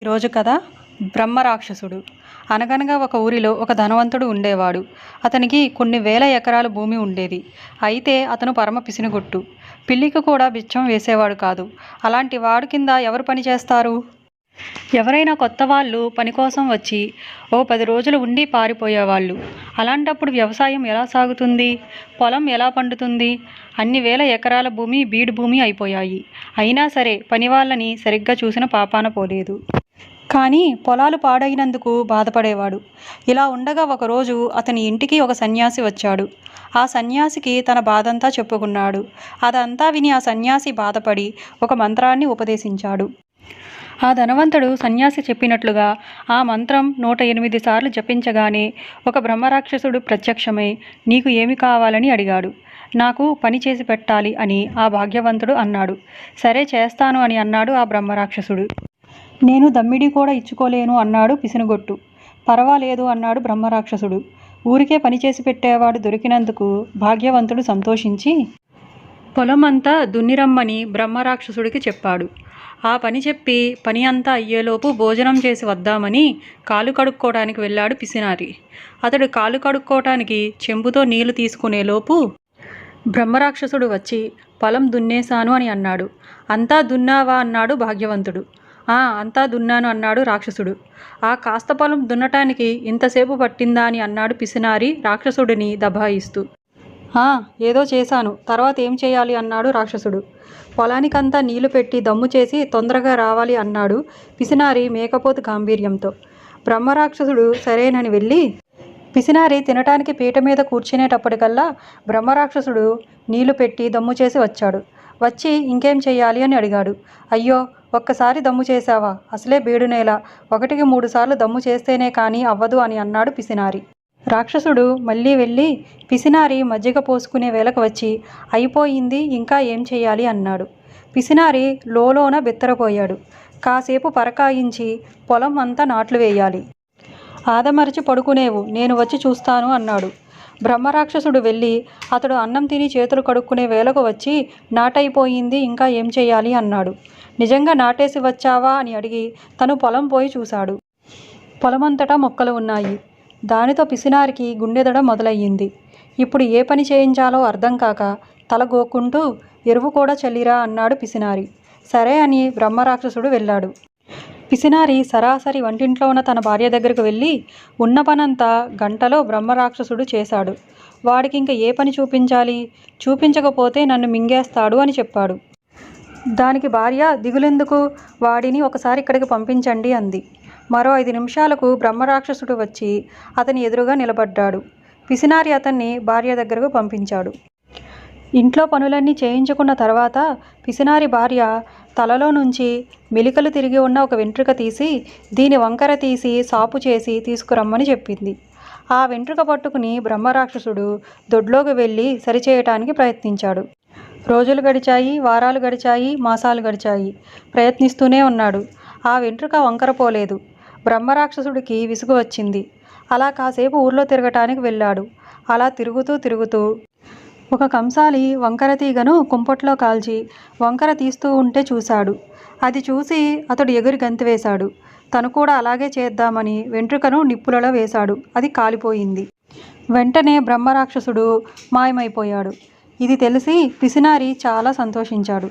ఈరోజు కథ బ్రహ్మరాక్షసుడు. అనగనగా ఒక ఊరిలో ఒక ధనవంతుడు ఉండేవాడు. అతనికి కొన్ని వేల ఎకరాల భూమి ఉండేది. అయితే అతను పరమ పిసినుగొట్టు. పిల్లికి కూడా బిచ్చం వేసేవాడు కాదు. అలాంటి వాడు కింద ఎవరు పని చేస్తారు? ఎవరైనా కొత్త వాళ్ళు పని కోసం వచ్చి ఓ 10 రోజులు ఉండి పారిపోయేవాళ్ళు. అలాంటప్పుడు వ్యవసాయం ఎలా సాగుతుంది? పొలం ఎలా పండుతుంది? అన్ని వేల ఎకరాల భూమి బీడు భూమి అయిపోయాయి. అయినా సరే పని వాళ్ళని సరిగ్గా చూసిన పాపాన పోలేదు. కానీ పొలాలు పాడైనందుకు బాధపడేవాడు. ఇలా ఉండగా ఒకరోజు అతని ఇంటికి ఒక సన్యాసి వచ్చాడు. ఆ సన్యాసికి తన బాధంతా చెప్పుకున్నాడు. అదంతా విని ఆ సన్యాసి బాధపడి ఒక మంత్రాన్ని ఉపదేశించాడు. ఆ ధనవంతుడు సన్యాసి చెప్పినట్లుగా ఆ మంత్రం 108 సార్లు జపించగానే ఒక బ్రహ్మరాక్షసుడు ప్రత్యక్షమై నీకు ఏమి కావాలని అడిగాడు. నాకు పని చేసి పెట్టాలి అని ఆ భాగ్యవంతుడు అన్నాడు. సరే చేస్తాను అని అన్నాడు ఆ బ్రహ్మరాక్షసుడు. నేను దమ్మిడి కూడా ఇచ్చుకోలేను అన్నాడు పిసినుగొట్టు. పర్వాలేదు అన్నాడు బ్రహ్మరాక్షసుడు. ఊరికే పని చేసి పెట్టేవాడు దొరికినందుకు భాగ్యవంతుడు సంతోషించి పొలమంతా దున్నిరమ్మని బ్రహ్మరాక్షసుడికి చెప్పాడు. ఆ పని చెప్పి పని అంతా అయ్యేలోపు భోజనం చేసి వద్దామని కాలు కడుక్కోవడానికి వెళ్ళాడు పిసినారి. అతడు కాలు కడుక్కోవటానికి చెంబుతో నీళ్లు తీసుకునేలోపు బ్రహ్మరాక్షసుడు వచ్చి పొలం దున్నేశాను అని అన్నాడు. అంతా దున్నావా అన్నాడు భాగ్యవంతుడు. అంతా దున్నాను అన్నాడు రాక్షసుడు. ఆ కాస్త పొలం దున్నటానికి ఇంతసేపు పట్టిందా అని అన్నాడు పిసినారి రాక్షసుడిని దబాయిస్తూ. ఏదో చేశాను, తర్వాత ఏం చేయాలి అన్నాడు రాక్షసుడు. పొలానికంతా నీళ్లు పెట్టి దమ్ము చేసి తొందరగా రావాలి అన్నాడు పిసినారి మేకపోతు గాంభీర్యంతో. బ్రహ్మరాక్షసుడు సరేనని వెళ్ళి పిసినారి తినటానికి పీట మీద కూర్చునేటప్పటికల్లా బ్రహ్మరాక్షసుడు నీళ్లు పెట్టి దమ్ము చేసి వచ్చాడు. వచ్చి ఇంకేం చెయ్యాలి అని అడిగాడు. అయ్యో, ఒక్కసారి దమ్ము చేశావా? అసలే బేడునేల, 1కి 3 సార్లు దమ్ము చేస్తేనే కానీ అవ్వదు అని అన్నాడు పిసినారి. రాక్షసుడు మళ్ళీ వెళ్ళి పిసినారి మజ్జిగ పోసుకునే వేళకు వచ్చి అయిపోయింది, ఇంకా ఏం చెయ్యాలి అన్నాడు. పిసినారి లోలోన బెత్తరపోయాడు. కాసేపు పరకాయించి పొలం అంతా నాట్లు వేయాలి. ఆదమరచి పడుకునేవు, నేను వచ్చి చూస్తాను అన్నాడు. బ్రహ్మరాక్షసుడు వెళ్ళి అతడు అన్నం తిని చేతులు కడుక్కునే వేళకు వచ్చి నాటైపోయింది, ఇంకా ఏం చెయ్యాలి అన్నాడు. నిజంగా నాటేసి వచ్చావా అని అడిగి తను పొలం పోయి చూశాడు. పొలమంతటా మొక్కలు ఉన్నాయి. దానితో పిసినారికి గుండెదడ మొదలయ్యింది. ఇప్పుడు ఏ పని చేయించాలో అర్థం కాక తల గోక్కుంటూ ఎరువు కూడా చల్లిరా అన్నాడు పిసినారి. సరే అని బ్రహ్మరాక్షసుడు వెళ్ళాడు. పిసినారి సరాసరి వంటింట్లో ఉన్న తన భార్య దగ్గరకు వెళ్ళి ఉన్న పనంతా గంటలో బ్రహ్మరాక్షసుడు చేశాడు. వాడికి ఇంకా ఏ పని చూపించాలి? చూపించకపోతే నన్ను మింగేస్తాడు అని చెప్పాడు. దానికి భార్య దిగులెందుకు, వాడిని ఒకసారి ఇక్కడికి పంపించండి అంది. మరో 5 నిమిషాలకు బ్రహ్మరాక్షసుడు వచ్చి అతని ఎదురుగా నిలబడ్డాడు. పిసినారి అతన్ని భార్య దగ్గరకు పంపించాడు. ఇంట్లో పనులన్నీ చేయించుకున్న తర్వాత పిసినారి భార్య తలలో నుంచి మెలికలు తిరిగి ఉన్న ఒక వెంట్రుక తీసి దీని వంకర తీసి సాపు చేసి తీసుకురమ్మని చెప్పింది. ఆ వెంట్రుక పట్టుకుని బ్రహ్మరాక్షసుడు దొడ్లోకి వెళ్ళి సరిచేయటానికి ప్రయత్నించాడు. రోజులు గడిచాయి, వారాలు గడిచాయి, మాసాలు గడిచాయి. ప్రయత్నిస్తూనే ఉన్నాడు. ఆ వెంట్రుక వంకరపోలేదు. బ్రహ్మరాక్షసుడికి విసుగు వచ్చింది. అలా కాసేపు ఊర్లో తిరగటానికి వెళ్ళాడు. అలా తిరుగుతూ ఒక కంసాలి వంకర తీగను కుంపట్లో కాల్చి వంకర తీస్తూ ఉంటే చూశాడు. అది చూసి అతడు ఎగిరి గంతివేశాడు. తను కూడా అలాగే చేద్దామని వెంట్రుకను నిప్పులలో వేశాడు. అది కాలిపోయింది. వెంటనే బ్రహ్మరాక్షసుడు మాయమైపోయాడు. ఇది తెలిసి పిసినారి చాలా సంతోషించాడు.